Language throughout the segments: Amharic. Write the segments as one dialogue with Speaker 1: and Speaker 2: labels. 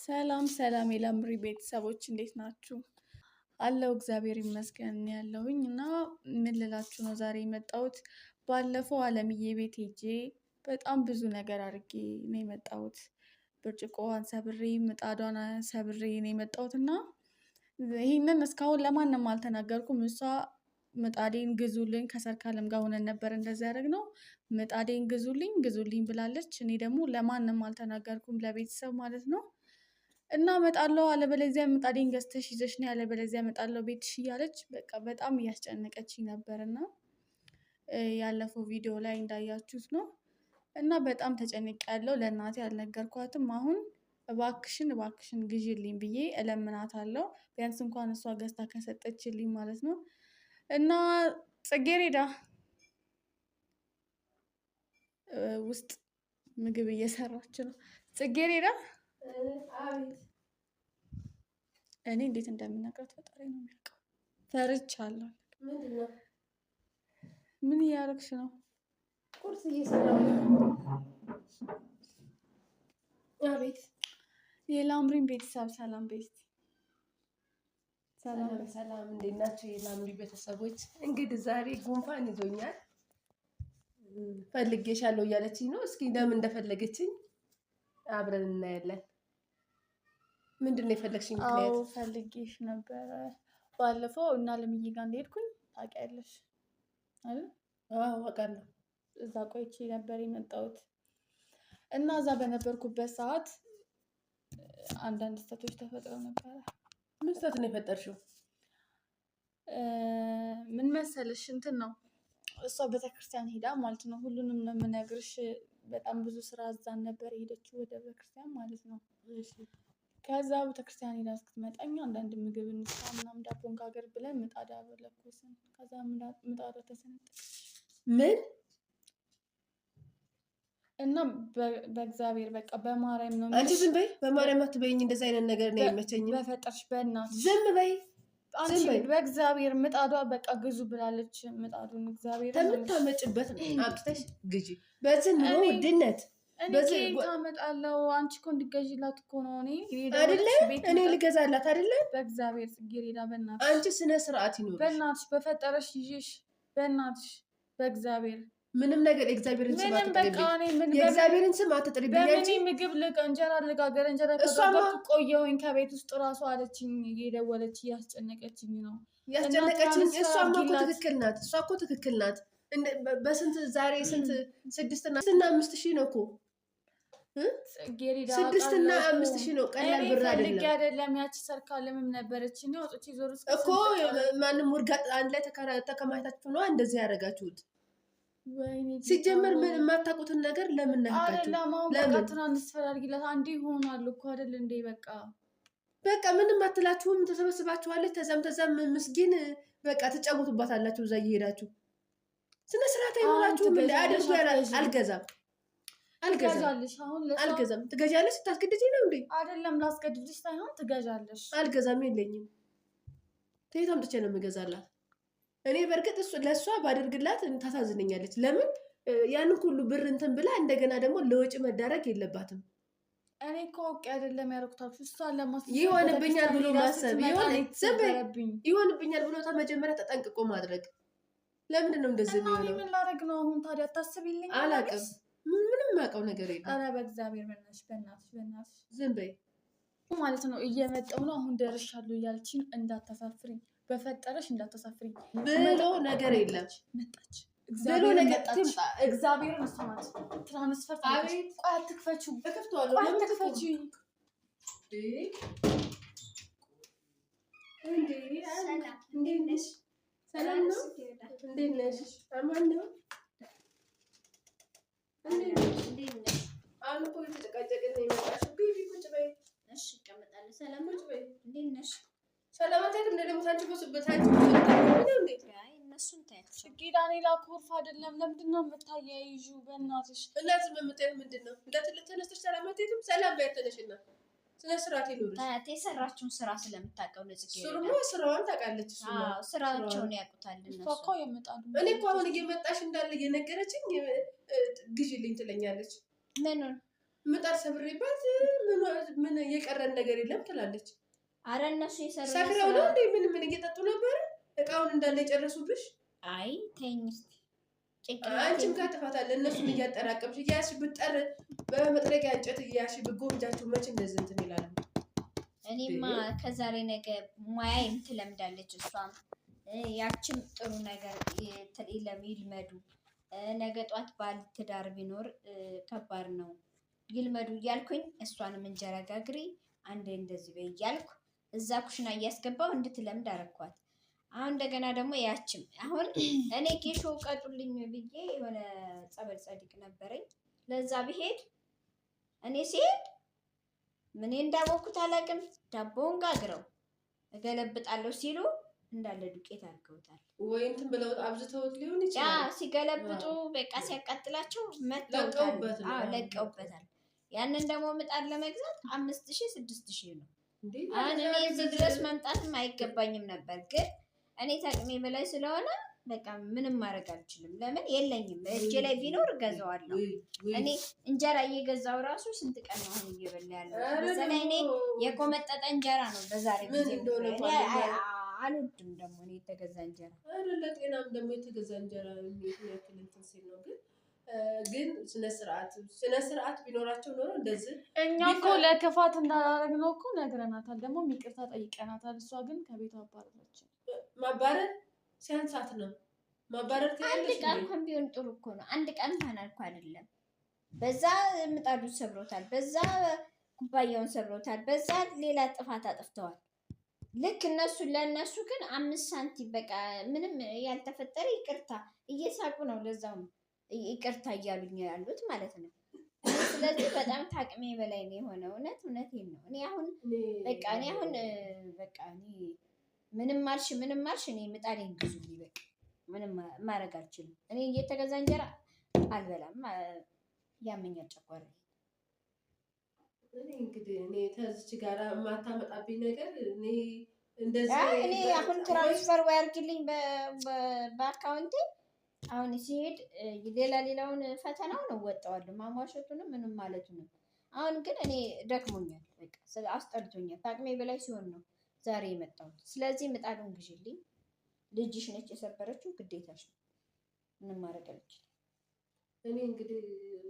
Speaker 1: ሰላም ሰላም የላምሪ ቤተሰቦች እንዴት ናችሁ? አለው እግዚአብሔር ይመስገን ያለሁኝ እና ምን ልላችሁ ነው ዛሬ የመጣሁት። ባለፈው አለምዬ ቤት ሄጄ በጣም ብዙ ነገር አድርጌ ነው የመጣሁት። ብርጭቆዋን ሰብሬ ምጣዷን ሰብሬ ነው የመጣሁት እና ይሄንን እስካሁን ለማንም አልተናገርኩም። እሷ ምጣዴን ግዙልኝ ከሰርካለም ጋር ሆነን ነበር እንደዚህ ያደረግነው። ምጣዴን ግዙልኝ ብላለች። እኔ ደግሞ ለማንም አልተናገርኩም ለቤተሰብ ማለት ነው። እና እመጣለሁ አለበለዚያ ምጣዴን ገዝተሽ ይዘሽ ነው ያለበለዚያ እመጣለሁ ቤትሽ እያለች በቃ በጣም እያስጨነቀችኝ ነበርና ያለፈው ቪዲዮ ላይ እንዳያችሁት ነው። እና በጣም ተጨንቄያለሁ። ለእናቴ አልነገርኳትም። አሁን እባክሽን ግዢልኝ ብዬ እለምናታለሁ። ቢያንስ እንኳን እሷ ገዝታ ከሰጠችልኝ ማለት ነው። እና ጽጌሬዳ ውስጥ ምግብ እየሰራች ነው። ጽጌሬዳ እኔ እንዴት እንደምነግራት ፈጣሪ ነው የሚያውቀው። ፈርቻለሁ። ምን እያደረግሽ ነው?
Speaker 2: ቁርስ እየሰራሁ ነው። አቤት
Speaker 1: የላምሪን ቤተሰብ ሰላም ቤስቲ
Speaker 2: ሰላም እንዴት ናችሁ የላምሪ ቤተሰቦች? እንግዲህ ዛሬ ጉንፋን ይዞኛል። ፈልጌሻለሁ እያለችኝ ነው። እስኪ ለምን እንደፈለገችኝ አብረን እናያለን። ምንድን ነው የፈለግሽኝ ምክንያት?
Speaker 1: አዎ ፈልጌሽ ነበረ ባለፈው እና አለምዬ ጋር እንደሄድኩኝ ታውቂያለሽ አይደል?
Speaker 2: አዎ አውቃለሁ።
Speaker 1: እዛ ቆይቼ ነበር የመጣሁት እና እዛ በነበርኩበት ሰዓት አንዳንድ ስህተቶች ተፈጥረው ነበረ።
Speaker 2: ምን ስህተት ነው የፈጠርሽው?
Speaker 1: ምን መሰለሽ እንትን ነው እሷ ቤተክርስቲያን ሄዳ ማለት ነው። ሁሉንም ነው የምነግርሽ። በጣም ብዙ ስራ እዛን ነበር የሄደችው ወደ ቤተክርስቲያን ማለት ነው። ከዛ ቤተክርስቲያን ሄዳ እስክትመጣኝ አንዳንድ ምግብ እንስራ ምናምን ዳቦን ጋገር ብለን ምጣድ አለኮስን። ከዛ ምጣዷ ተሰነጠቀች።
Speaker 2: ምን
Speaker 1: እና በእግዚአብሔር በቃ በማርያም ነው።
Speaker 2: አንቺ ዝም በይ፣ በማርያም አትበይኝ። እንደዚህ አይነት ነገር ነው አይመቸኝም።
Speaker 1: በፈጠርሽ በእናትሽ
Speaker 2: ዝም በይ።
Speaker 1: አንቺ በእግዚአብሔር ምጣዷ በቃ ግዙ ብላለች። ምጣዱን እግዚአብሔር
Speaker 2: ከምታመጭበት አምጥተሽ ግዢ። በዚህ ነው ውድነት
Speaker 1: በዚህ ታመጣለው። አንቺ እኮ እንድትገዢላት እኮ ነው።
Speaker 2: አይደለ እኔ ልገዛላት አይደለ?
Speaker 1: በእግዚአብሔር ጽጌረዳ በእናትሽ
Speaker 2: አንቺ ስነ ስርዓት ይኖርሽ።
Speaker 1: በእናትሽ በፈጠረሽ ይዤሽ በእናትሽ በእግዚአብሔር
Speaker 2: ምንም ነገር የእግዚአብሔርን ስም አትጥሪብኝ። የእግዚአብሔርን ስም አትጥሪብኝ። አንቺ
Speaker 1: ምግብ እንጀራ ልጋገር እንጀራ ከጋገርኩ ቆየሁኝ። ከቤት ውስጥ እራሱ አለችኝ እየደወለች እያስጨነቀችኝ ነው።
Speaker 2: ያስጨነቀችኝ እሷማ እኮ ትክክል ናት። እሷ እኮ ትክክል ናት። በስንት ዛሬ ስንት 6 እና 5,000 ነው እኮ 6 እና 5,000 ነው። ቀላል ብር
Speaker 1: አይደለም። ያቺ ሰርካለምም ነበረች ነው ወጥቼ ዞር
Speaker 2: እኮ ማንም ውርጋጥ አንድ ላይ ተከማችታችሁ ነው እንደዚህ ያደረጋችሁት። ሲጀመር ምን የማታውቁትን ነገር ለምን ነካችሁ?
Speaker 1: ለምን ትራንስፈር አድርጊላት አንዴ ይሆናል እኮ አይደል እንዴ?
Speaker 2: በቃ ምንም አትላችሁም። ተሰበስባችኋለች። ተዛም ምስኪን በቃ ትጫወቱባታላችሁ እዛ እየሄዳችሁ። ስነ ስርዓት አይኖራችሁም። እንደ አድርጉ አልገዛም። ትገዣለሽ። ታስገድጂ ነው እንዴ?
Speaker 1: አይደለም ላስገድድሽ ሳይሆን ትገዣለሽ።
Speaker 2: አልገዛም፣ የለኝም። ከየት አምጥቼ ነው የምገዛላት? እኔ በእርግጥ ለእሷ ባደርግላት ታሳዝነኛለች። ለምን ያንን ሁሉ ብር እንትን ብላ እንደገና ደግሞ ለወጪ መዳረግ የለባትም።
Speaker 1: እኔ እኮ አውቄ አይደለም ያደረኩት። እሷን ለማስፈጸም
Speaker 2: ይሆንብኛል ብሎ ማሰብ ይሆንብኛል ብሎ መጀመሪያ ተጠንቅቆ ማድረግ። ለምንድን ነው እንደዚህ የሚሆነው?
Speaker 1: ምን ላደርግ ነው አሁን ታዲያ? ታስቢልኝ።
Speaker 2: አላውቅም። ምንም የማውቀው ነገር የለም።
Speaker 1: ኧረ በእግዚአብሔር በእናትሽ
Speaker 2: ዝም በይ
Speaker 1: ማለት ነው። እየመጣሁ ነው አሁን ደርሻለሁ እያለችኝ እንዳታሳፍሪኝ፣ በፈጠረሽ እንዳታሳፍሪኝ
Speaker 2: ብሎ ነገር የለም።
Speaker 1: መጣች ብሎ ነገር ትምጣ። እግዚአብሔር መስማት ትራንስፈር ታደርግ። ቆይ አትክፈቺው።
Speaker 2: እከፍተዋለሁ።
Speaker 1: አትክፈቺው
Speaker 2: እንዴ ነሽ? ሰላም ነው? እንዴት ነሽ? አማን ነው? እንዴት ነሽ? አሁን እኮ የተጨቃጨቅን ነው የመጣሽው። ግቢ ቁጭ በይ።
Speaker 3: እሺ እቀመጣለሁ። ሰላም ቁጭ በይ። እንዴት ነሽ?
Speaker 2: ሰላማት አይደለም ደግሞ ታንቺ በታንቺ ነው እንዴ?
Speaker 3: አይ እነሱን ታያቸው።
Speaker 1: ጊዳኔ ላኮርፍ አይደለም። ለምንድን ነው የምታያይዡ? በእናትሽ
Speaker 2: እናት በምታየው ምንድን ነው? ተነስተሽ ሰላማት አይደለም? ሰላም ላይ ተነሽና ስለ ስርዓት ይኖርሽ።
Speaker 3: ታያቴ የሰራችውን ስራ ስለምታውቀው ነው።
Speaker 2: ጽጌረዳ ስራዋን ታውቃለች።
Speaker 3: ስራቸውን ያውቁታል እነሱ።
Speaker 1: እኮ ይመጣሉ።
Speaker 2: እኔ እኮ አሁን እየመጣሽ እንዳለ እየነገረችኝ ግዢልኝ ትለኛለች።
Speaker 3: ምኑን
Speaker 2: ምጣድ ሰብሬባት ምን እየቀረን ነገር የለም ትላለች።
Speaker 3: አረ እነሱ የሰሩ
Speaker 2: ሰክረው ነው እንዴ? ምን እየጠጡ ነበር? እቃውን እንዳለ የጨረሱብሽ?
Speaker 3: አይ ተይኝ እስኪ።
Speaker 2: አንቺም ጋር ጥፋት አለ። እነሱን እያጠራቀምሽ እያያሽ ብጠር በመጥረጊያ እንጨት እያያሽ ብጎምጃቸው መች እንደዚህ እንትን ይላሉ።
Speaker 3: እኔማ ከዛሬ ነገ ሙያዬን ትለምዳለች እሷም ያችም ጥሩ ነገር ይልመዱ። ነገ ጧት ባል ትዳር ቢኖር ከባድ ነው ይልመዱ እያልኩኝ እሷንም እንጀራ ጋግሪ አንዴ እንደዚህ በይ እያልኩ እዛ ኩሽና እያስገባው እንድትለምድ አረኳት። አሁን እንደገና ደግሞ ያችም አሁን እኔ ጌሾ ቀጡልኝ ብዬ የሆነ ጸበል ጸዲቅ ነበረኝ ለዛ ብሄድ እኔ ሲሄድ ምን እንዳወኩት አላውቅም። ዳቦውን ጋግረው እገለብጣለሁ ሲሉ እንዳለ ዱቄት አድርገውታል።
Speaker 2: ወይ እንትን ብለው አብዝተውት ሊሆን ይችላል።
Speaker 3: ሲገለብጡ በቃ ሲያቃጥላቸው ለቀውበታል። ያንን ደግሞ ምጣድ ለመግዛት 5000 6000 ነው። አሁን እኔ እዚህ ድረስ መምጣትም አይገባኝም ነበር፣ ግን እኔ ታቅሜ በላይ ስለሆነ በቃ ምንም ማድረግ አልችልም። ለምን የለኝም። እጄ ላይ ቢኖር እገዛዋለሁ። እኔ እንጀራ እየገዛው ራሱ ስንት ቀን ነው አሁን እየበላ ያለው። በተለይ እኔ የቆመጠጠ እንጀራ ነው በዛሬ ጊዜ አልወድም። ደግሞ እኔ የተገዛ እንጀራ
Speaker 2: ለጤናም ደግሞ የተገዛ እንጀራ ያክል እንትን ሲል ነው። ግን ስነ ስርዓት ቢኖራቸው ኖሮ እንደዚህ
Speaker 1: እኛ እኮ ለክፋት እንዳላረግነው እኮ ነግረናታል። ደግሞ ይቅርታ ጠይቀናታል። እሷ ግን ከቤቷ አባረረችን።
Speaker 2: ማባረር ሲያንሳት ነው ማባረር።
Speaker 3: አንድ ቀን እንኳን ቢሆን ጥሩ እኮ ነው። አንድ ቀን እንኳን አልኩ አይደለም። በዛ ምጣዱ ሰብሮታል፣ በዛ ኩባያውን ሰብሮታል፣ በዛ ሌላ ጥፋት አጥፍተዋል። ልክ እነሱ ለእነሱ ግን 5 ሳንቲም በቃ ምንም ያልተፈጠረ ይቅርታ እየሳቁ ነው። ለዛውም ይቅርታ እያሉኝ ያሉት ማለት ነው። ስለዚህ በጣም ታቅሜ በላይ ነው የሆነው። እውነቴን ነው። እኔ አሁን በቃ ምንም ማልሽ እኔ ምጣዴን ግዙልኝ። በቃ ምንም ማድረግ አልችልም። እኔ እየተገዛ እንጀራ አልበላም፣ ያመኛል ጨጓራዬ።
Speaker 2: እኔ ተዝች ጋር የማታመጣብኝ ነገር እኔ እንደዚህ
Speaker 3: እኔ አሁን ትራንስፈር ወይ አድርጊልኝ በአካውንቴ። አሁን ሲሄድ ሌላውን ፈተናውን እወጣዋለሁ፣ ማሟሸቱንም ምንም ማለቱንም። አሁን ግን እኔ ደክሞኛል፣ በቃ አስጠልቶኛል። ታቅሜ በላይ ሲሆን ነው ዛሬ የመጣሁት። ስለዚህ ምጣዱን ግዢልኝ። ልጅሽ ነች የሰበረችው፣ ግዴታሽ ነው። ምንም ማድረግ አልችልም።
Speaker 2: እኔ እንግዲህ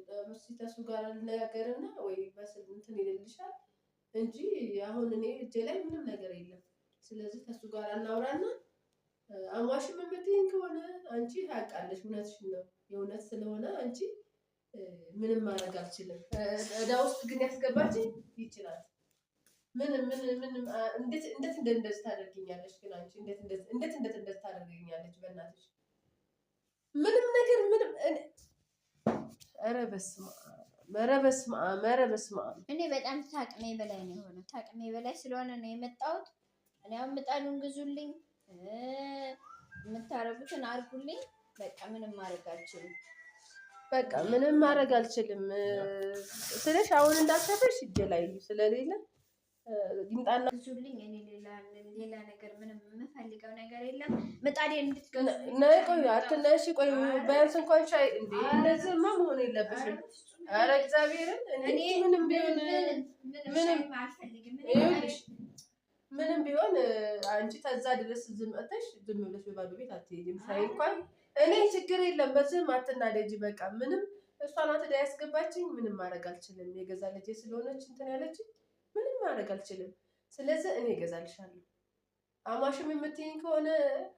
Speaker 2: በመስጠቱ ጋር ልነጋገርና ወይ በስል እንትን ይልልሻል እንጂ አሁን እኔ እጄ ላይ ምንም ነገር የለም። ስለዚህ ከሱ ጋር እናውራና አሟሽም የምትይኝ ከሆነ አንቺ ታውቃለሽ፣ እውነትሽን ነው። የእውነት ስለሆነ አንቺ ምንም ማድረግ አልችልም። እዳ ውስጥ ግን ያስገባችኝ ይችላል። እንዴት እንደዚህ ታደርጊኛለሽ? ግን አንቺ እንዴት እንደዚህ ታደርጊኛለሽ? በእናትሽ ምንም ነገር ኧረ በስመ አብ።
Speaker 3: እኔ በጣም ታቅሜ በላይ ነው የሆነው። ታቅሜ በላይ ስለሆነ ነው የመጣሁት። እኔ አሁን ምጣዱን ግዙልኝ፣ የምታረጉትን አርጉልኝ። በቃ ምንም ማድረግ አልችልም። ስለሽ አሁን እንዳሰበሽ እጄ ላይ ስለሌለ ይምጣና ግዙልኝ። እኔ ሌላ ነገር ምንም የምፈልገው ነገር የለም። ምጣዴን እንድትገዙ
Speaker 2: ቆይ አትነሺ። ቆይ ቢያንስ እንኳን ሻይ እንዴ! እንደዚህማ መሆን የለብሽም። ኧረ እግዚአብሔርን እኔ ምንም ቢሆን አንቺ ተዛ ድረስ ዝም ብለሽ በባዶ ቤት አትሄጂም። ሻይ እንኳን እኔ ችግር የለም። በዚህም አትናደጂ። በቃ ምንም እሷ ናት ዕዳ ያስገባችኝ። ምንም ማድረግ አልችልም። የገዛ ልጄ ስለሆነች እንትን ያለችኝ ምንም ማድረግ አልችልም። ስለዚህ እኔ እገዛልሻለሁ። አሟሽም የምትይኝ ከሆነ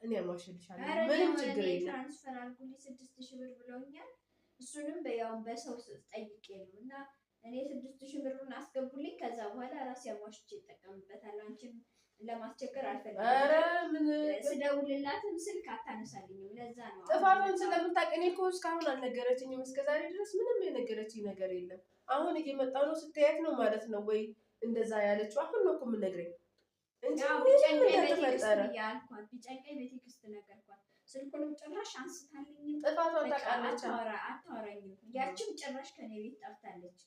Speaker 2: እኔ አሟሽልሻለሁ። ምንም ችግር የለም።
Speaker 3: ትራንስፈር አድርጉልኝ 6000 ብር ብለውኛል። እሱንም በሰው ጠይቄ ነው እና እኔ 6000 ብሩን አስገቡልኝ። ከዛ በኋላ ራሴ አሟሽቼ እጠቀምበታለሁ። አንቺም ለማስቸገር አልፈልግም።
Speaker 2: ኧረ ምን
Speaker 3: ስደውልላትም ስልክ አታነሳልኝም። ለዛ ነው
Speaker 2: ጥፋቱን ስለምታውቅ። እኔ እኮ እስካሁን አልነገረችኝም። እስከዛሬ ድረስ ምንም የነገረችኝ ነገር የለም። አሁን እየመጣሁ ነው ስትያት ነው ማለት ነው ወይ እንደዛ ያለችው? አሁን ነው እኮ የምነግረኝ እንጂ
Speaker 3: ቢጨንቀኝ በቴክስት ነገርኳት። ስልኩንም ጭራሽ አንስታልኝም።
Speaker 2: ጥፋቷን ታውቃለች።
Speaker 3: አታወራኝም። ያችም ጭራሽ ከኔ ቤት ጠፍታለች።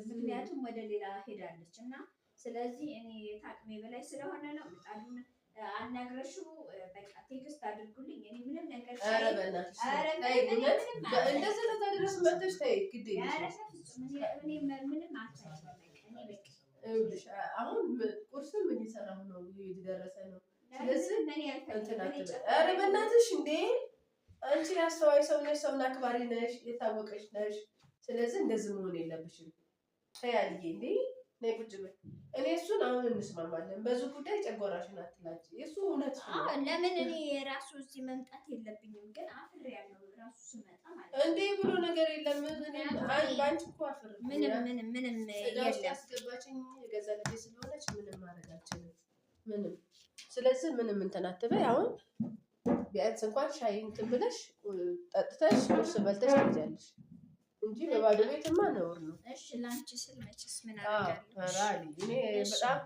Speaker 3: ምክንያቱም ወደ ሌላ ሄዳለች እና ስለዚህ እኔ ታቅሜ በላይ ስለሆነ ነው። ምጣዱን አናግረሽው በቃ ቴክስት አድርጉልኝ። እኔ ምንም ነገር
Speaker 2: እንደዚህ ለዛ ድረስ መጥተሽ ተይ ግዴ
Speaker 3: ምንም አልፈልግም።
Speaker 2: ይኸውልሽ አሁን ቁርስም እየሰራሁ ነው፣ እየደረሰ ነው። ስለዚህ እንትን አትበይ። ኧረ በእናትሽ እንዴ አንቺ አስተዋይ ሰው ነሽ፣ ሰውን አክባሪ ነሽ፣ የታወቀሽ ነሽ። ስለዚህ እንደዚህ መሆን የለብሽም። ተያልዬ እንዴ ነይ ቁጭ በይ። እኔ እሱን አሁን እንስማማለን። በዚህ ጉዳይ ጨጓራሽን አትላጭ። የሱ እውነት ነው።
Speaker 3: ለምን እኔ ራሱ እዚህ መምጣት የለብኝም፣ ግን አፍሬ ያለው ራሱ ስመጣ ማለት
Speaker 2: እንዴ ብሎ ነገር የለም። ባንቺ እኮ አፍር
Speaker 3: ምንም የለም።
Speaker 2: ያስገባችኝ የገዛ ልጄ ስለሆነች ምንም ማድረግ አልችልም። ምንም ስለዚህ ምንም እንትን አትበይ። አሁን ቢያንስ እንኳን ሻይ እንትን ብለሽ ጠጥተሽ ቁርስ በልተሽ ትሄጃለሽ እንጂ በባዶ ቤትማ ነውር ነው።
Speaker 3: እሺ ላንቺ ስል መቼስ ምን አደርጋለሁ።
Speaker 2: እኔ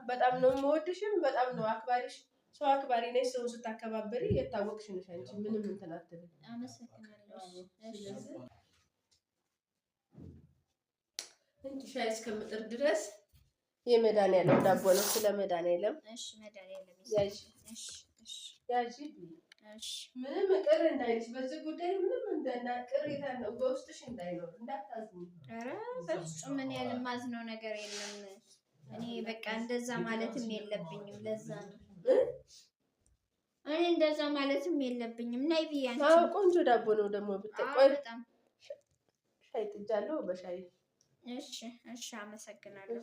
Speaker 2: በጣም ነው የምወድሽም፣ በጣም ነው አክባሪሽ። ሰው አክባሪ ነሽ። ሰው ስታከባበሪ የታወቅሽ ነሽ አንቺ። ምንም እንትን አትበይ።
Speaker 3: አመሰግናለሁ።
Speaker 2: እንጂ ሻይ እስከምጥር ድረስ የመድኃኒዓለም ዳቦ ነው። ስለ መድኃኒዓለም
Speaker 3: እሺ፣ መድኃኒዓለም
Speaker 2: ያዥ ያዥ። ምንም ቅር እንዳይልሽ በዚህ ጉዳይ ምንም ቅሬታ ነው በውስጥሽ እንዳይኖር እንዳታዝኝ።
Speaker 3: ኧረ በፍጹም እኔ ያልማዝነው ነገር የለም። እኔ በቃ እንደዛ ማለትም የለብኝም። ለዛ ነው እኔ እንደዛ ማለትም የለብኝም። ናይ ቢያንቺ
Speaker 2: ቆንጆ ዳቦ ነው ደግሞ ብትቆይ። በጣም ሻይ ጥጃለሁ በሻይ።
Speaker 3: እሺ፣ አመሰግናለሁ።